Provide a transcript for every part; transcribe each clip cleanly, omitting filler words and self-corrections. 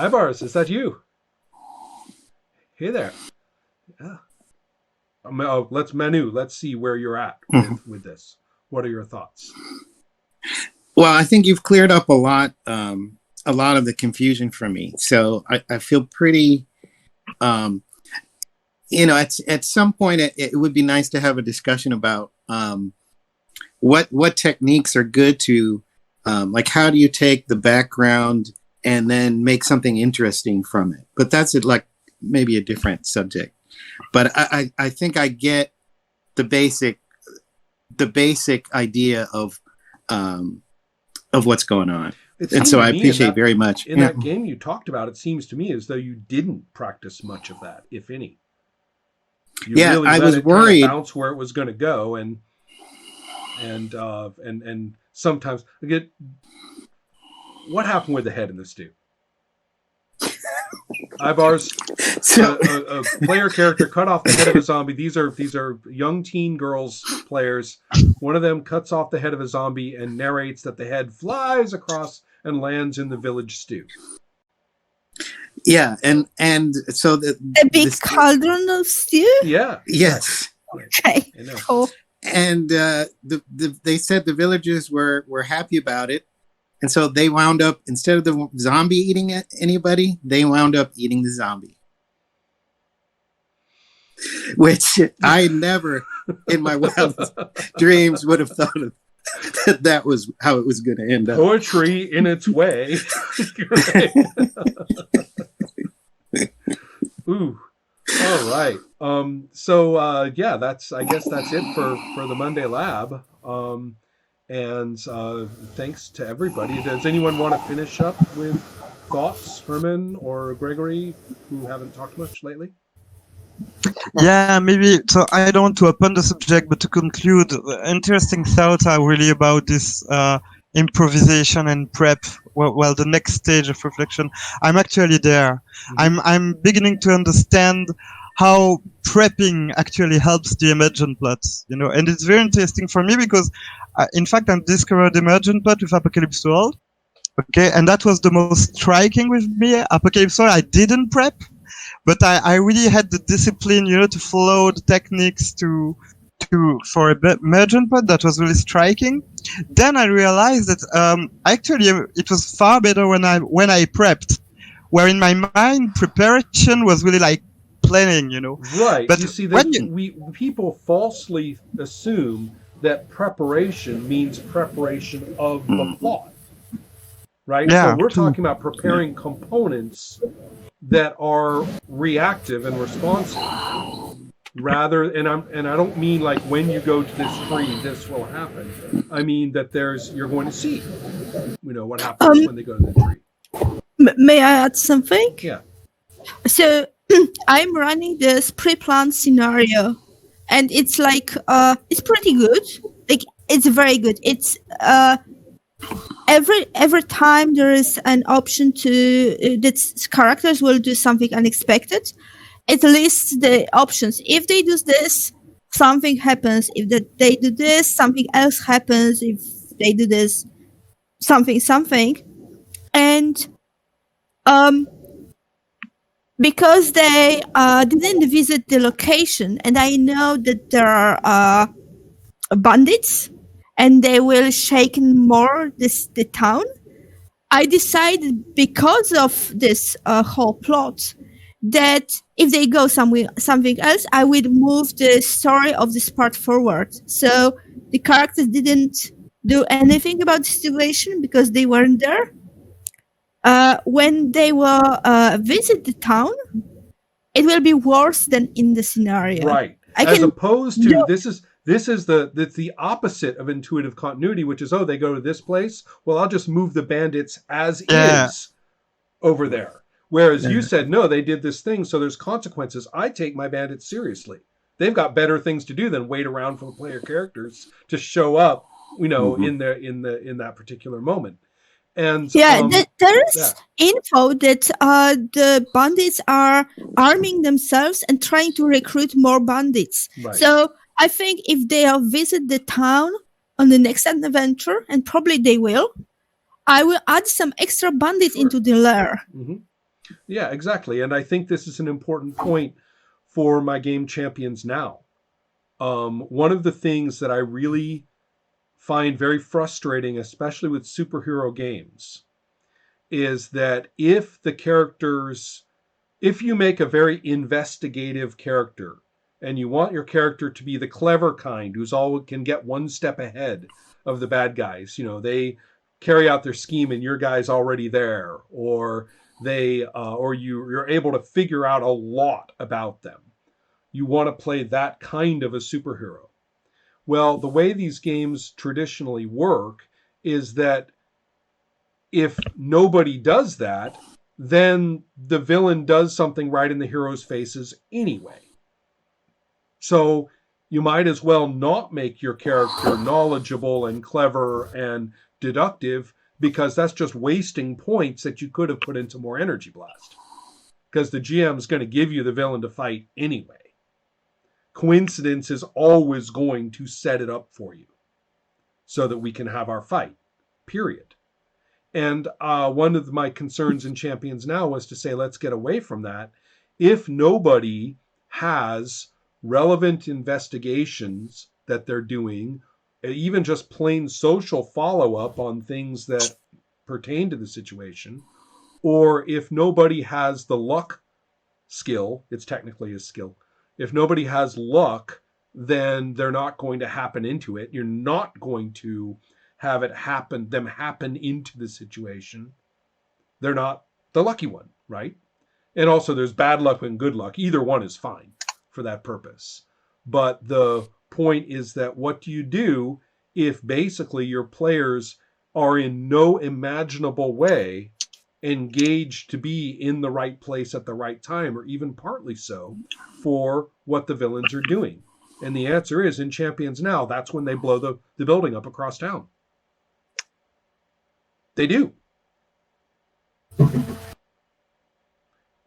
Boris, is that you? Hey there. Yeah. Let's see where you're at with this. What are your thoughts? Well, I think you've cleared up a lot of the confusion for me. So I feel pretty, at some point it would be nice to have a discussion about what techniques are good to, like how do you take the background and then make something interesting from it? But that's maybe a different subject. But I think I get the basic idea of what's going on. And so I appreciate very much. In that game you talked about, it seems to me as though you didn't practice much of that, if any. I was worried. Kind of bounce where it was going to go, and sometimes again, what happened with the head in the stew? Ivar's a player character cut off the head of a zombie. These are young teen girls players. One of them cuts off the head of a zombie and narrates that the head flies across and lands in the village stew. Yeah, and so a big cauldron of stew. Yeah. Yes. Okay. Cool. And they said the villagers were happy about it. And so they wound up, instead of the zombie eating anybody, they wound up eating the zombie. Which I never, in my wildest dreams, would have thought of that was how it was going to end up. Poetry in its way. Ooh. All right. I guess that's it for the Monday Lab. And thanks to everybody. Does anyone want to finish up with thoughts, Herman or Gregory, who haven't talked much lately? Yeah, maybe. So I don't want to open the subject, but to conclude, interesting thoughts are really about this improvisation and prep. Well, the next stage of reflection. I'm actually there. Mm-hmm. I'm beginning to understand how prepping actually helps the emergent plots, and it's very interesting for me because, in fact, I discovered emergent plot with Apocalypse World, okay, and that was the most striking with me. Apocalypse World, I didn't prep, but I really had the discipline, to follow the techniques for emergent plot. That was really striking. Then I realized that actually it was far better when I prepped, where in my mind preparation was really like planning, Right. But you see, people falsely assume that preparation means preparation of the plot. Right? Yeah. So we're talking about preparing components that are reactive and responsive. And I don't mean like when you go to this tree, this will happen. I mean that you're going to see, what happens when they go to the tree. May I add something? Yeah. So I'm running this pre-planned scenario, and it's like it's pretty good. Like it's very good. It's every time there is an option to that characters will do something unexpected. It lists the options. If they do this, something happens. If they do this, something else happens. If they do this, something. And because they didn't visit the location, and I know that there are bandits, and they will shake more the town. I decided because of this whole plot that if they go something else, I would move the story of this part forward. So the characters didn't do anything about the situation because they weren't there. When they will visit the town, it will be worse than in the scenario. Right. Opposed to this is the opposite of intuitive continuity, which is, they go to this place. Well, I'll just move the bandits as is over there. Whereas you said, no, they did this thing, so there's consequences. I take my bandits seriously. They've got better things to do than wait around for the player characters to show up, in that particular moment. And there's info that the bandits are arming themselves and trying to recruit more bandits. Right. So I think if they visit the town on the next adventure, and probably they will, I will add some extra bandits into the lair. Mm-hmm. Yeah, exactly. And I think this is an important point for my game Champions Now. One of the things that I really find very frustrating, especially with superhero games, is that if you make a very investigative character and you want your character to be the clever kind who's all can get one step ahead of the bad guys, they carry out their scheme and your guy's already there, or you're able to figure out a lot about them. You want to play that kind of a superhero. Well, the way these games traditionally work is that if nobody does that, then the villain does something right in the hero's faces anyway. So you might as well not make your character knowledgeable and clever and deductive, because that's just wasting points that you could have put into more energy blast. Because the GM is going to give you the villain to fight anyway. Coincidence is always going to set it up for you so that we can have our fight, period. And one of my concerns in Champions Now was to say, let's get away from that. If nobody has relevant investigations that they're doing, even just plain social follow-up on things that pertain to the situation, or if nobody has the luck skill, it's technically a skill, if nobody has luck, then they're not going to happen into it. You're not going to have them happen into the situation. They're not the lucky one, right? And also there's bad luck and good luck. Either one is fine for that purpose. But the point is that what do you do if basically your players are in no imaginable way engaged to be in the right place at the right time, or even partly so, for what the villains are doing? And the answer is, in Champions Now, that's when they blow the building up across town. They do.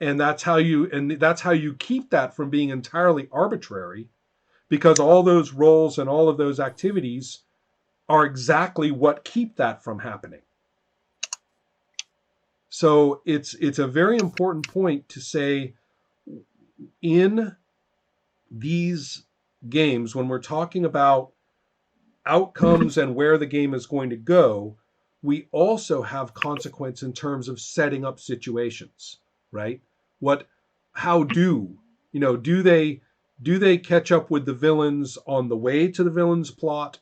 And that's how you keep that from being entirely arbitrary, because all those roles and all of those activities are exactly what keep that from happening. So it's a very important point to say, in these games, when we're talking about outcomes and where the game is going to go, we also have consequence in terms of setting up situations, right? Do they catch up with the villains on the way to the villain's plot?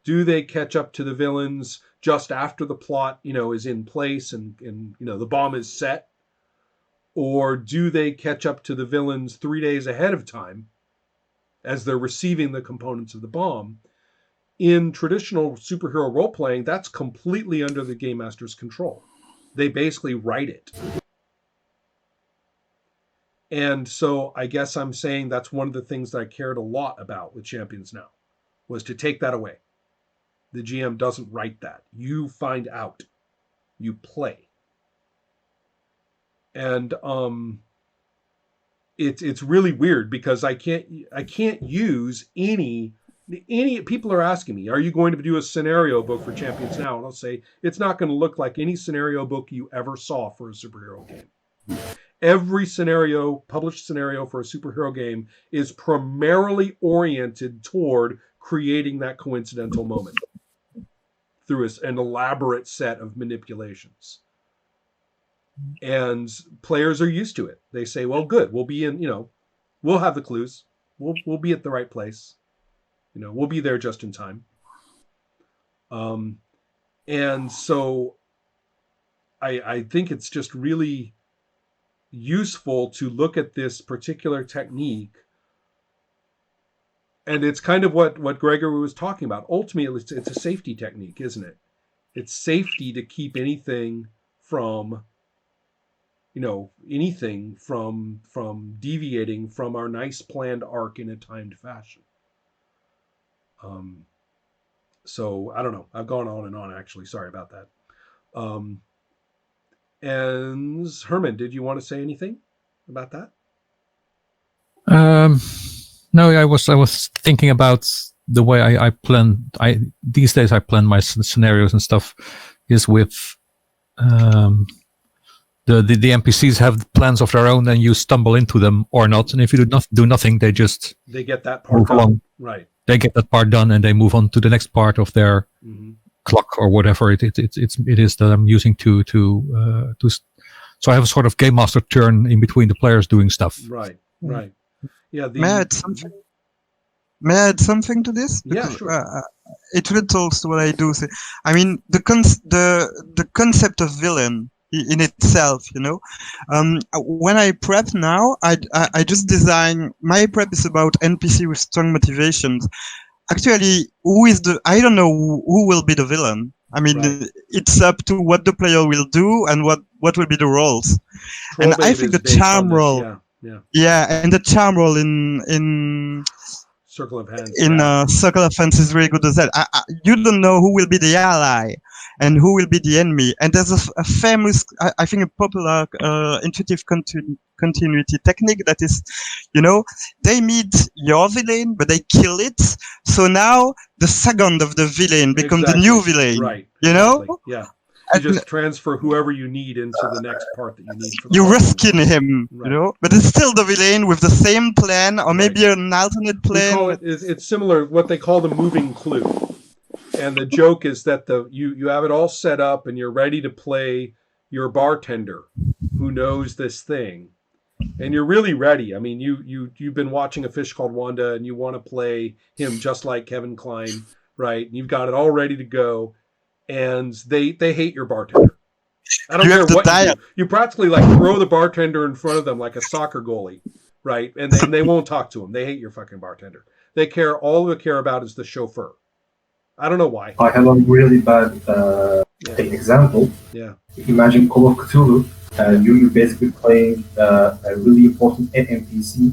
Do they catch up to the villains just after the plot, is in place and the bomb is set? Or do they catch up to the villains 3 days ahead of time as they're receiving the components of the bomb? In traditional superhero role-playing, that's completely under the game master's control. They basically write it. And so I guess I'm saying that's one of the things that I cared a lot about with Champions Now, was to take that away. The GM doesn't write that. You find out. You play. And it's really weird, because I can't use any people are asking me, are you going to do a scenario book for Champions Now? And I'll say, it's not going to look like any scenario book you ever saw for a superhero game. Every published scenario for a superhero game is primarily oriented toward creating that coincidental moment through an elaborate set of manipulations. And players are used to it. They say, well, good, we'll be in, we'll have the clues. We'll be at the right place. We'll be there just in time. And so I think it's just really useful to look at this particular technique. And it's kind of what Gregory was talking about. Ultimately, it's a safety technique, isn't it? It's safety to keep anything from deviating from our nice planned arc in a timed fashion. So I don't know. I've gone on and on, actually. Sorry about that. And Herman, did you want to say anything about that? No, I was thinking about the way I plan. These days I plan my scenarios and stuff is with the NPCs have plans of their own, and you stumble into them or not. And if you do nothing, they just get that part move done. along. Right. They get that part done, and they move on to the next part of their clock or whatever it is that I'm using to. So I have a sort of game master turn in between the players doing stuff. Right. Right. Yeah. May I add something? May I add something to this? Yeah, sure. It relates to what I do. I mean, the concept of villain in itself, you know. When I prep now, I just design. My prep is about NPC with strong motivations. Actually, I don't know who will be the villain. I mean, it's up to what the player will do and what will be the roles. And I think the charm role, and the charm role in Circle of Hands. Circle of Hands is really good as that. You don't know who will be the ally and who will be the enemy. And there's a famous, I think, a popular intuitive continuity technique that is, you know, they meet your villain, but they kill it. So now the second of the villain becomes the new villain. Right. You know? Yeah. You just transfer whoever you need into the next part that you need. For the you reskin him, you know, but it's still the villain with the same plan, or maybe an alternate plan. It's similar. What they call the moving clue, and the joke is that you have it all set up and you're ready to play your bartender, who knows this thing, and you're really ready. I mean, you've been watching A Fish Called Wanda, and you want to play him just like Kevin Kline, right? And you've got it all ready to go. And they hate your bartender. I don't care what you do. You practically like throw the bartender in front of them like a soccer goalie, right? And they won't talk to him. They hate your fucking bartender. All they care about is the chauffeur. I don't know why. I have a really bad example. Yeah. Imagine Call of Cthulhu. You're basically playing a really important NPC,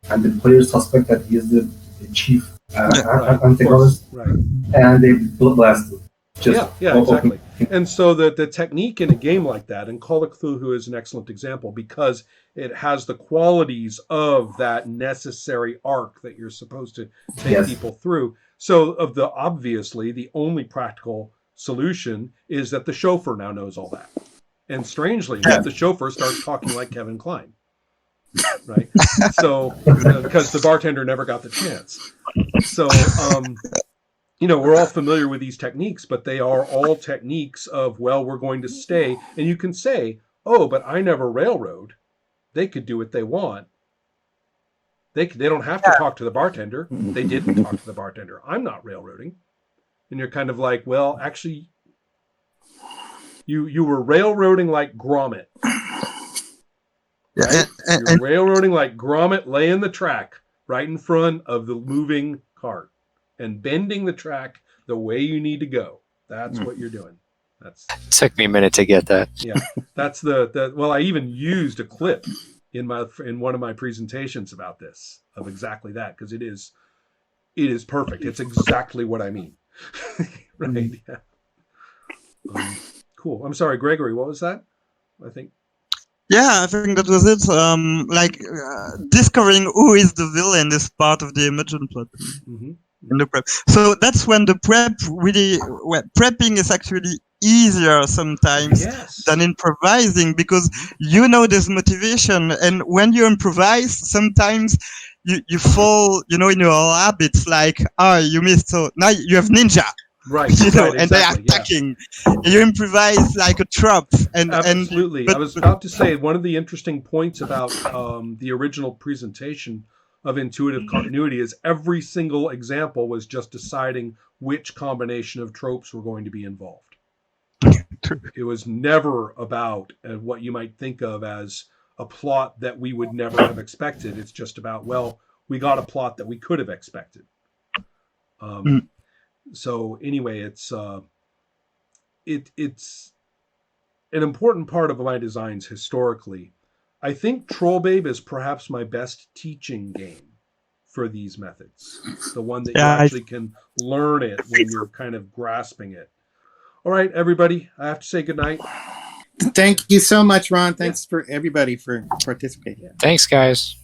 and the players suspect that he is the chief antagonist, and they blast him. Exactly. And so the technique in a game like that, and Call of Cthulhu is an excellent example because it has the qualities of that necessary arc that you're supposed to take people through. So obviously the only practical solution is that the chauffeur now knows all that. And strangely enough, the chauffeur starts talking like Kevin Kline. Right? So because the bartender never got the chance. So you know, we're all familiar with these techniques, but they are all techniques of, well, we're going to stay. And you can say, oh, but I never railroad. They could do what they want. They don't have to talk to the bartender. They didn't talk to the bartender. I'm not railroading. And you're kind of like, well, actually, you were railroading like Gromit. Right? You're railroading like Gromit laying the track right in front of the moving cart. And bending the track the way you need to go. That's what you're doing. It took me a minute to get that. Yeah, that's well, I even used a clip in one of my presentations about this, of exactly that, because it is perfect. It's exactly what I mean. Right? Yeah. Cool. I'm sorry, Gregory. What was that? I think. Yeah, I think that was it. Discovering who is the villain is part of the emergent plot. In the prep. So that's when the prep prepping is actually easier sometimes than improvising, because you know there's motivation, and when you improvise, sometimes you fall, you know, in your habits, like, you missed, so now you have ninja. Right, you know, and they are attacking. You improvise like a trap. Absolutely. I was about to say, one of the interesting points about the original presentation of intuitive continuity is every single example was just deciding which combination of tropes were going to be involved. It was never about what you might think of as a plot that we would never have expected. It's just about, well, we got a plot that we could have expected. So anyway, it's an important part of my designs historically. I think Trollbabe is perhaps my best teaching game for these methods. The one that you actually can learn it when you're kind of grasping it. All right, everybody, I have to say goodnight. Thank you so much, Ron. Thanks for everybody for participating. Thanks, guys.